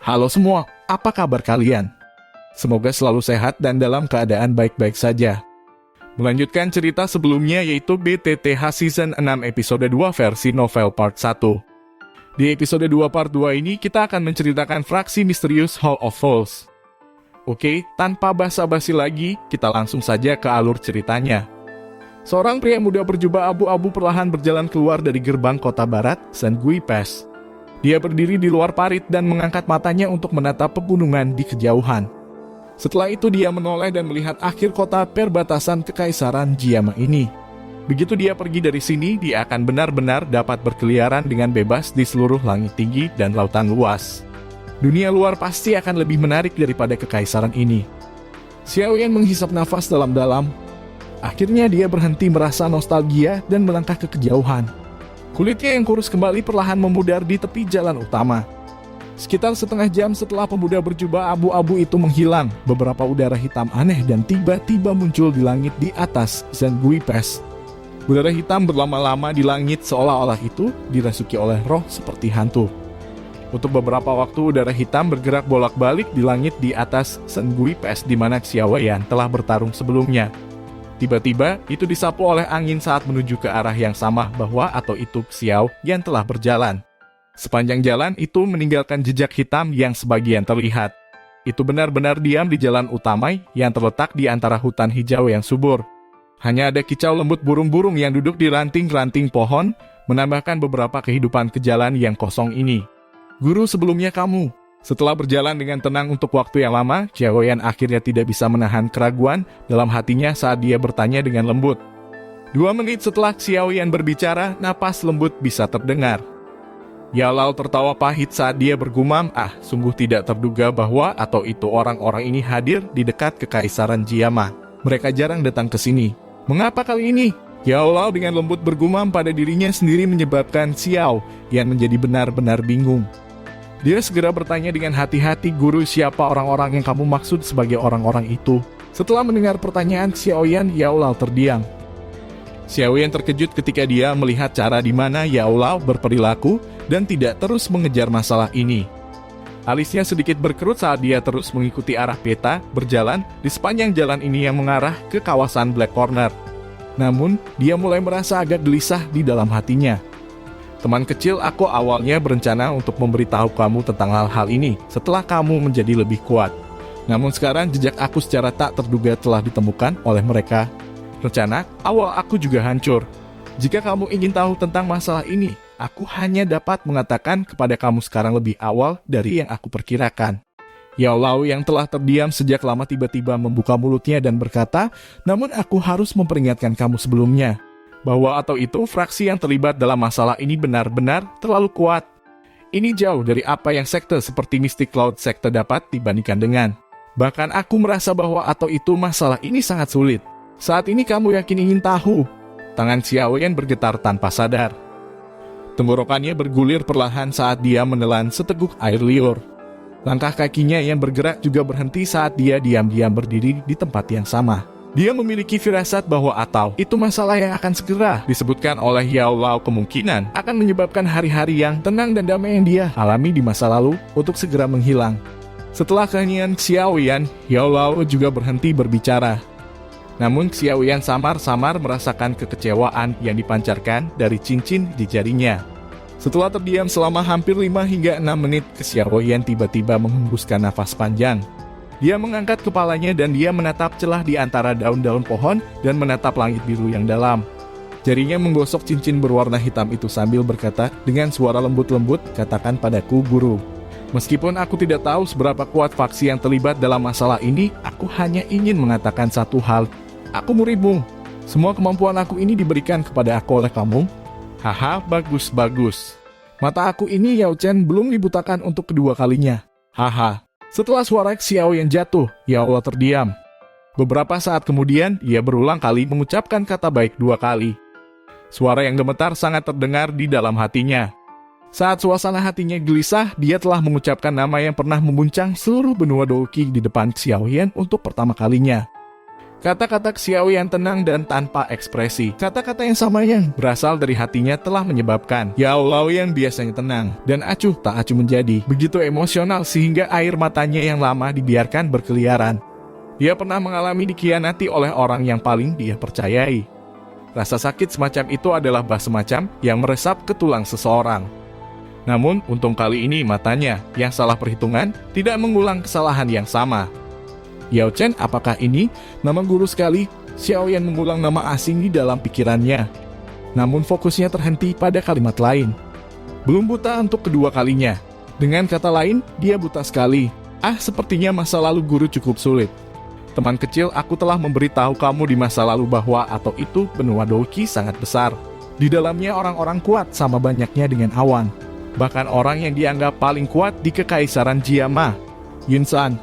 Halo semua, apa kabar kalian? Semoga selalu sehat dan dalam keadaan baik-baik saja. Melanjutkan cerita sebelumnya yaitu BTTH Season 6 episode 2 versi novel part 1. Di episode 2 part 2 ini kita akan menceritakan fraksi misterius Hall of Fools. Oke, tanpa basa-basi lagi, kita langsung saja ke alur ceritanya. Seorang pria muda berjubah abu-abu perlahan berjalan keluar dari gerbang kota barat, Sengui Pass. Dia berdiri di luar parit dan mengangkat matanya untuk menatap pegunungan di kejauhan. Setelah itu dia menoleh dan melihat akhir kota perbatasan Kekaisaran Jiama ini. Begitu dia pergi dari sini, dia akan benar-benar dapat berkeliaran dengan bebas di seluruh langit tinggi dan lautan luas. Dunia luar pasti akan lebih menarik daripada kekaisaran ini. Xiaoyan menghisap nafas dalam-dalam. Akhirnya dia berhenti merasa nostalgia dan melangkah ke kejauhan. Kulitnya yang kurus kembali perlahan memudar di tepi jalan utama. Sekitar setengah jam setelah pemuda berjubah abu-abu itu menghilang, beberapa udara hitam aneh dan tiba-tiba muncul di langit di atas Sengui Pass. Udara hitam berlama-lama di langit seolah-olah itu dirasuki oleh roh seperti hantu. Untuk beberapa waktu udara hitam bergerak bolak-balik di langit di atas Sengui Pass di mana Xiaoyan telah bertarung sebelumnya. Tiba-tiba, itu disapu oleh angin saat menuju ke arah yang sama bahwa atau itu Xiao yang telah berjalan. Sepanjang jalan itu meninggalkan jejak hitam yang sebagian terlihat. Itu benar-benar diam di jalan utama yang terletak di antara hutan hijau yang subur. Hanya ada kicau lembut burung-burung yang duduk di ranting-ranting pohon, menambahkan beberapa kehidupan ke jalan yang kosong ini. Guru sebelumnya kamu. Setelah berjalan dengan tenang untuk waktu yang lama, Xiaoyan akhirnya tidak bisa menahan keraguan dalam hatinya saat dia bertanya dengan lembut. 2 menit setelah Xiaoyan berbicara, napas lembut bisa terdengar. Yao tertawa pahit saat dia bergumam, sungguh tidak terduga bahwa atau itu orang-orang ini hadir di dekat Kekaisaran Jiama. Mereka jarang datang ke sini. Mengapa kali ini? Yao dengan lembut bergumam pada dirinya sendiri menyebabkan Xiao yang menjadi benar-benar bingung. Dia segera bertanya dengan hati-hati, guru, siapa orang-orang yang kamu maksud sebagai orang-orang itu? Setelah mendengar pertanyaan Xiaoyan, Yao terdiam. Xiaoyan terkejut ketika dia melihat cara di mana Yao berperilaku dan tidak terus mengejar masalah ini. Alisnya sedikit berkerut saat dia terus mengikuti arah peta berjalan di sepanjang jalan ini yang mengarah ke kawasan Black Corner. Namun, dia mulai merasa agak gelisah di dalam hatinya. Teman kecil, aku awalnya berencana untuk memberitahu kamu tentang hal-hal ini setelah kamu menjadi lebih kuat. Namun sekarang jejak aku secara tak terduga telah ditemukan oleh mereka. Rencana awal aku juga hancur. Jika kamu ingin tahu tentang masalah ini, aku hanya dapat mengatakan kepada kamu sekarang lebih awal dari yang aku perkirakan. Yao yang telah terdiam sejak lama tiba-tiba membuka mulutnya dan berkata, namun aku harus memperingatkan kamu sebelumnya. Bahwa atau itu fraksi yang terlibat dalam masalah ini benar-benar terlalu kuat. Ini jauh dari apa yang sekte seperti Mystic Cloud sekte dapat dibandingkan dengan. Bahkan aku merasa bahwa atau itu masalah ini sangat sulit. Saat ini kamu yakin ingin tahu? Tangan Xiaoyan bergetar tanpa sadar. Tenggorokannya bergulir perlahan saat dia menelan seteguk air liur. Langkah kakinya yang bergerak juga berhenti saat dia diam-diam berdiri di tempat yang sama. Dia memiliki firasat bahwa atau itu masalah yang akan segera disebutkan oleh Yao kemungkinan akan menyebabkan hari-hari yang tenang dan damai yang dia alami di masa lalu untuk segera menghilang. Setelah keheningan Xiaoyan, Yao juga berhenti berbicara. Namun Xiaoyan samar-samar merasakan kekecewaan yang dipancarkan dari cincin di jarinya. Setelah terdiam selama hampir 5 hingga 6 menit, Xiaoyan tiba-tiba menghembuskan nafas panjang. Dia mengangkat kepalanya dan dia menatap celah di antara daun-daun pohon dan menatap langit biru yang dalam. Jarinya menggosok cincin berwarna hitam itu sambil berkata dengan suara lembut-lembut, katakan padaku guru. Meskipun aku tidak tahu seberapa kuat faksi yang terlibat dalam masalah ini, aku hanya ingin mengatakan satu hal. Aku muridmu. Semua kemampuan aku ini diberikan kepada aku oleh kamu. Haha, bagus-bagus. Mata aku ini Yao Chen belum dibutakan untuk kedua kalinya. Haha. Setelah suara Xiao yang jatuh, Yao terdiam. Beberapa saat kemudian, ia berulang kali mengucapkan kata baik 2 kali. Suara yang gemetar sangat terdengar di dalam hatinya. Saat suasana hatinya gelisah, dia telah mengucapkan nama yang pernah membuncang seluruh benua Douqi di depan Xiaoyan untuk pertama kalinya. Kata-kata Xiao yang tenang dan tanpa ekspresi. Kata-kata yang sama yang berasal dari hatinya telah menyebabkan Yao Lao yang biasanya tenang dan acuh tak acuh menjadi begitu emosional sehingga air matanya yang lama dibiarkan berkeliaran. Dia pernah mengalami dikhianati oleh orang yang paling dia percayai. Rasa sakit semacam itu adalah bah semacam yang meresap ke tulang seseorang. Namun, untung kali ini matanya yang salah perhitungan tidak mengulang kesalahan yang sama. Yao Chen, apakah ini nama guru sekali? Xiaoyan mengulang nama asing di dalam pikirannya. Namun fokusnya terhenti pada kalimat lain. Belum buta untuk kedua kalinya. Dengan kata lain, dia buta sekali. Sepertinya masa lalu guru cukup sulit. Teman kecil, aku telah memberitahu kamu di masa lalu bahwa atau itu benua Douqi sangat besar. Di dalamnya orang-orang kuat sama banyaknya dengan awan. Bahkan orang yang dianggap paling kuat di Kekaisaran Jiama, Yunsan,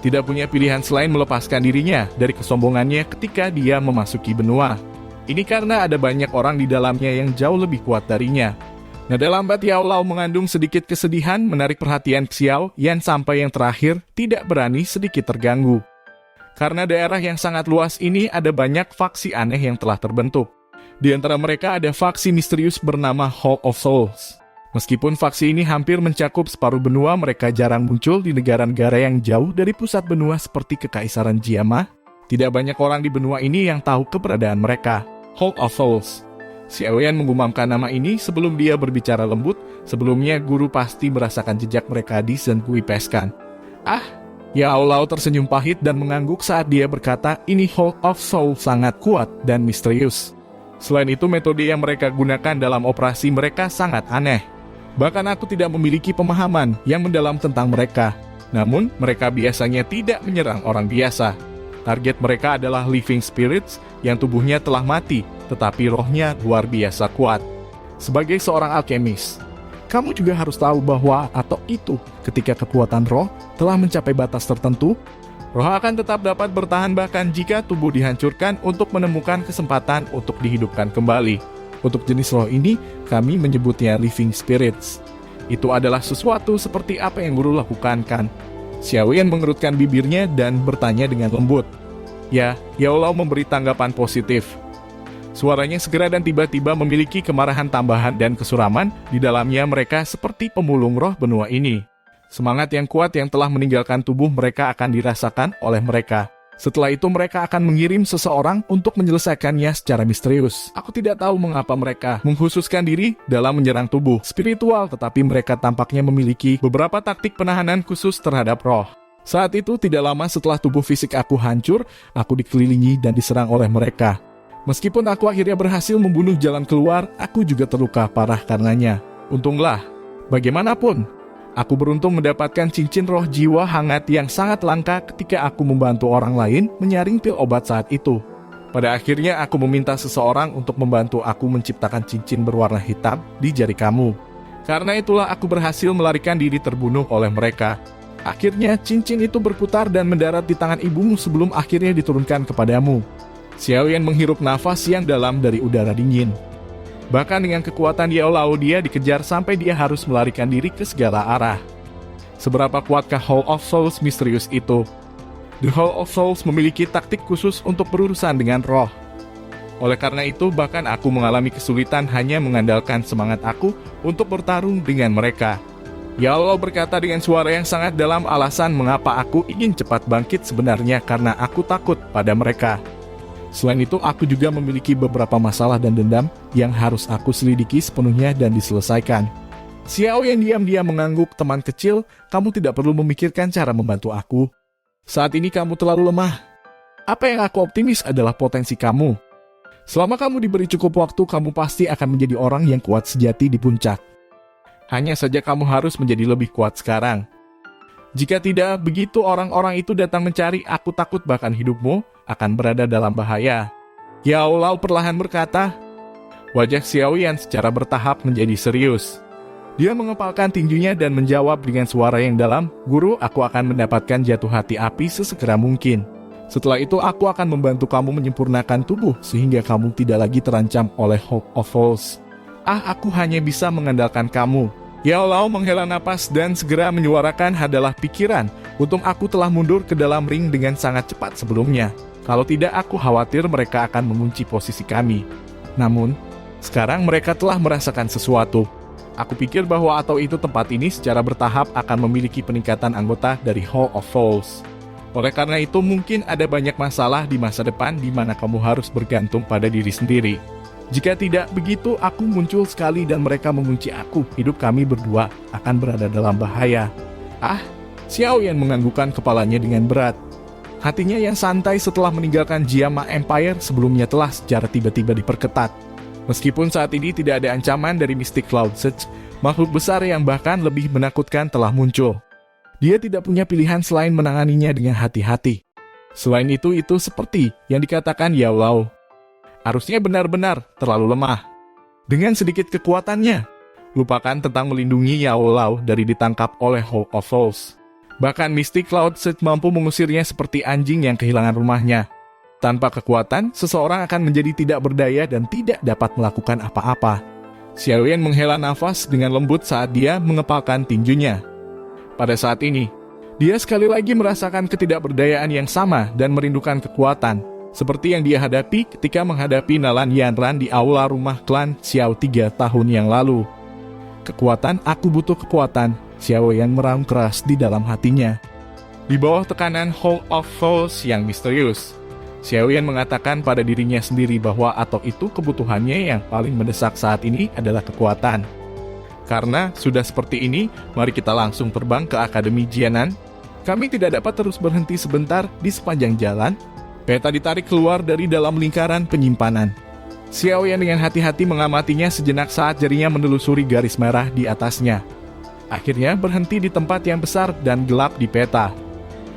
tidak punya pilihan selain melepaskan dirinya dari kesombongannya ketika dia memasuki benua. Ini karena ada banyak orang di dalamnya yang jauh lebih kuat darinya. Nada lambat Yao Lao mengandung sedikit kesedihan menarik perhatian Xiao Yan sampai yang terakhir tidak berani sedikit terganggu. Karena daerah yang sangat luas ini ada banyak faksi aneh yang telah terbentuk. Di antara mereka ada faksi misterius bernama Hall of Souls. Meskipun faksi ini hampir mencakup separuh benua, mereka jarang muncul di negara-negara yang jauh dari pusat benua seperti Kekaisaran Jiama. Tidak banyak orang di benua ini yang tahu keberadaan mereka. Hall of Souls. Xiaoyan mengumamkan nama ini sebelum dia berbicara lembut. Sebelumnya guru pasti merasakan jejak mereka di Zhenhui Peskan. Yao Lao tersenyum pahit dan mengangguk saat dia berkata, ini Hall of Souls sangat kuat dan misterius. Selain itu, metode yang mereka gunakan dalam operasi mereka sangat aneh. Bahkan aku tidak memiliki pemahaman yang mendalam tentang mereka. Namun, mereka biasanya tidak menyerang orang biasa. Target mereka adalah living spirits yang tubuhnya telah mati, tetapi rohnya luar biasa kuat. Sebagai seorang alkemis, kamu juga harus tahu bahwa atau itu ketika kekuatan roh telah mencapai batas tertentu, roh akan tetap dapat bertahan bahkan jika tubuh dihancurkan untuk menemukan kesempatan untuk dihidupkan kembali. Untuk jenis roh ini, kami menyebutnya living spirits. Itu adalah sesuatu seperti apa yang guru lakukan kan? Xiaoyan mengerutkan bibirnya dan bertanya dengan lembut. Ya, Yao Lao memberi tanggapan positif. Suaranya segera dan tiba-tiba memiliki kemarahan tambahan dan kesuraman. Di dalamnya mereka seperti pemulung roh benua ini. Semangat yang kuat yang telah meninggalkan tubuh mereka akan dirasakan oleh mereka. Setelah itu mereka akan mengirim seseorang untuk menyelesaikannya secara misterius. Aku tidak tahu mengapa mereka mengkhususkan diri dalam menyerang tubuh spiritual, tetapi mereka tampaknya memiliki beberapa taktik penahanan khusus terhadap roh. Saat itu tidak lama setelah tubuh fisik aku hancur, aku dikelilingi dan diserang oleh mereka. Meskipun aku akhirnya berhasil membunuh jalan keluar, aku juga terluka parah karenanya. Untunglah, bagaimanapun, aku beruntung mendapatkan cincin roh jiwa hangat yang sangat langka ketika aku membantu orang lain menyaring pil obat saat itu. Pada akhirnya aku meminta seseorang untuk membantu aku menciptakan cincin berwarna hitam di jari kamu. Karena itulah aku berhasil melarikan diri terbunuh oleh mereka. Akhirnya cincin itu berputar dan mendarat di tangan ibumu sebelum akhirnya diturunkan kepadamu. Xiaoyan menghirup nafas yang dalam dari udara dingin. Bahkan dengan kekuatan Yao Lao dia dikejar sampai dia harus melarikan diri ke segala arah. Seberapa kuatkah Hall of Souls misterius itu? The Hall of Souls memiliki taktik khusus untuk berurusan dengan roh. Oleh karena itu, bahkan aku mengalami kesulitan hanya mengandalkan semangat aku untuk bertarung dengan mereka. Yao Lao berkata dengan suara yang sangat dalam alasan mengapa aku ingin cepat bangkit sebenarnya karena aku takut pada mereka. Selain itu, aku juga memiliki beberapa masalah dan dendam yang harus aku selidiki sepenuhnya dan diselesaikan. Xiao yang diam-diam mengangguk, teman kecil, kamu tidak perlu memikirkan cara membantu aku. Saat ini kamu terlalu lemah. Apa yang aku optimis adalah potensi kamu. Selama kamu diberi cukup waktu, kamu pasti akan menjadi orang yang kuat sejati di puncak. Hanya saja kamu harus menjadi lebih kuat sekarang. Jika tidak, begitu orang-orang itu datang mencari, aku takut bahkan hidupmu akan berada dalam bahaya. Yao Lao perlahan berkata. Wajah Xiaoyan secara bertahap menjadi serius. Dia mengepalkan tinjunya dan menjawab dengan suara yang dalam, Guru, aku akan mendapatkan jatuh hati api sesegera mungkin. Setelah itu aku akan membantu kamu menyempurnakan tubuh sehingga kamu tidak lagi terancam oleh Hall of Souls. Aku hanya bisa mengandalkan kamu. Yao Lao menghela napas dan segera menyuarakan adalah pikiran. Untung aku telah mundur ke dalam ring dengan sangat cepat sebelumnya. Kalau tidak, aku khawatir mereka akan mengunci posisi kami. Namun, sekarang mereka telah merasakan sesuatu. Aku pikir bahwa atau itu tempat ini secara bertahap akan memiliki peningkatan anggota dari Hall of Fools. Oleh karena itu, mungkin ada banyak masalah di masa depan di mana kamu harus bergantung pada diri sendiri. Jika tidak begitu, aku muncul sekali dan mereka mengunci aku. Hidup kami berdua akan berada dalam bahaya. Xiao Yan menganggukkan kepalanya dengan berat. Hatinya yang santai setelah meninggalkan Jiama Empire sebelumnya telah secara tiba-tiba diperketat. Meskipun saat ini tidak ada ancaman dari Mystic Cloud Surge, makhluk besar yang bahkan lebih menakutkan telah muncul. Dia tidak punya pilihan selain menanganinya dengan hati-hati. Selain itu seperti yang dikatakan Yao Lao. Arusnya benar-benar terlalu lemah. Dengan sedikit kekuatannya, lupakan tentang melindungi Yao Lao dari ditangkap oleh Hall of Fools. Bahkan Mystic Cloud Surge mampu mengusirnya seperti anjing yang kehilangan rumahnya. Tanpa kekuatan, seseorang akan menjadi tidak berdaya dan tidak dapat melakukan apa-apa. Xiao Yan menghela nafas dengan lembut saat dia mengepalkan tinjunya. Pada saat ini, dia sekali lagi merasakan ketidakberdayaan yang sama dan merindukan kekuatan, seperti yang dia hadapi ketika menghadapi Nalan Yanran di aula rumah klan Xiao 3 tahun yang lalu. Kekuatan, aku butuh kekuatan, Xiao Yan meraung keras di dalam hatinya. Di bawah tekanan Hall of Fools yang misterius, Xiao Yan mengatakan pada dirinya sendiri bahwa atau itu kebutuhannya yang paling mendesak saat ini adalah kekuatan. Karena sudah seperti ini, mari kita langsung terbang ke Akademi Jianan. Kami tidak dapat terus berhenti sebentar di sepanjang jalan. Peta ditarik keluar dari dalam lingkaran penyimpanan. Xiao Yan dengan hati-hati mengamatinya sejenak saat jarinya menelusuri garis merah di atasnya. Akhirnya berhenti di tempat yang besar dan gelap di peta.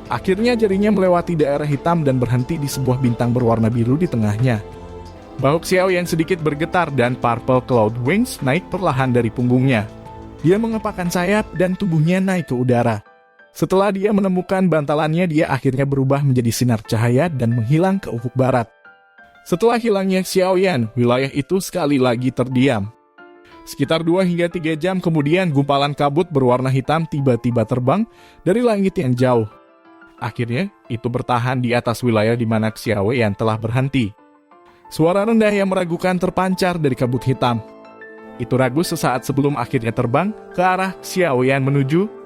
Akhirnya jarinya melewati daerah hitam dan berhenti di sebuah bintang berwarna biru di tengahnya. Bahu Xiao Yan sedikit bergetar dan Purple Cloud Wings naik perlahan dari punggungnya. Dia mengepakkan sayap dan tubuhnya naik ke udara. Setelah dia menemukan bantalannya, dia akhirnya berubah menjadi sinar cahaya dan menghilang ke ufuk barat. Setelah hilangnya Xiao Yan, wilayah itu sekali lagi terdiam. Sekitar 2 hingga 3 jam kemudian, gumpalan kabut berwarna hitam tiba-tiba terbang dari langit yang jauh. Akhirnya, itu bertahan di atas wilayah di mana Xiao Yan telah berhenti. Suara rendah yang meragukan terpancar dari kabut hitam. Itu ragu sesaat sebelum akhirnya terbang ke arah Xiao Yan menuju